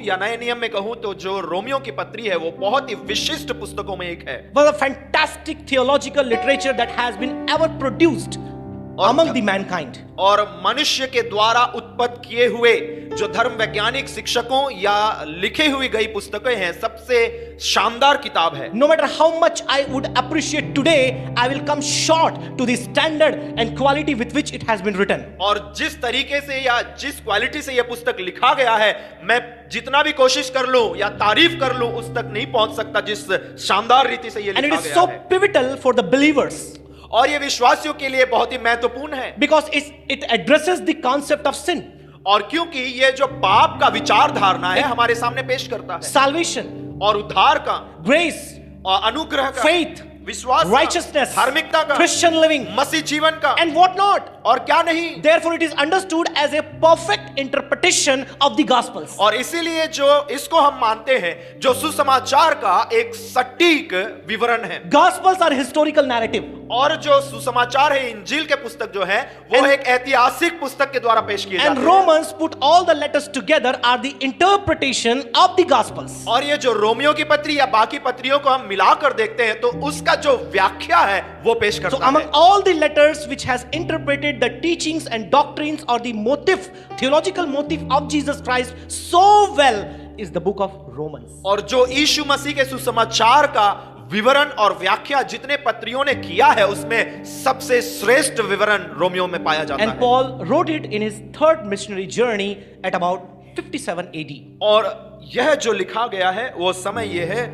या नए नियम में कहूं तो जो रोमियो की पत्री है वो बहुत ही विशिष्ट पुस्तकों में एक है। was a fantastic theological literature that has been ever produced among the mankind. और मनुष्य के द्वारा उत्पन्न किए हुए जो धर्म वैज्ञानिक शिक्षकों या लिखे हुई गई पुस्तकें हैं, सबसे शानदार किताब है। No matter how much I would appreciate today, I will come short to the standard and quality with which it has been written. और जिस तरीके से या जिस क्वालिटी से यह पुस्तक लिखा गया है, मैं जितना भी कोशिश कर लूं या तारीफ कर लूं उस तक नहीं पहुंच सकता जिस शानदार रीति से यह And it लिखा is गया so है। pivotal for the believers और ये विश्वासियों के लिए बहुत ही महत्वपूर्ण है। because it addresses the concept of sin, और क्योंकि ये जो पाप का विचार धारणा है हमारे सामने पेश करता है, salvation, और उद्धार का grace, और अनुग्रह का, faith, विश्वास का, righteousness, धार्मिकता का, Christian living, मसीह जीवन का, and what not. और क्या नहीं। Therefore, it is understood as a perfect interpretation of the Gospels. और इसीलिए जो इसको हम मानते हैं जो सुसमाचार का एक सटीक विवरण है। Gospels are historical narrative. और जो सुसमाचार है, इंजील के पुस्तक जो है वो एक ऐतिहासिक पुस्तक के द्वारा पेश किए And जाते हैं। Romans put all the letters together are the interpretation of the Gospels. और ये जो रोमियो की पत्री या बाकी पत्रियों को हम मिलाकर देखते हैं तो उसका जो व्याख्या है वो पेश So करता among है। all the letters which has interpreted the teachings and doctrines or the motive, theological motive of Jesus Christ so well is the book of Romans. और जो यीशु मसीह के सुसमाचार का विवरण और व्याख्या जितने पत्रियों ने किया है उसमें सबसे श्रेष्ठ विवरण रोमियो में पाया जाता And है। Paul wrote it in his third missionary journey at about 57 AD. और यह जो लिखा गया है वो समय यह है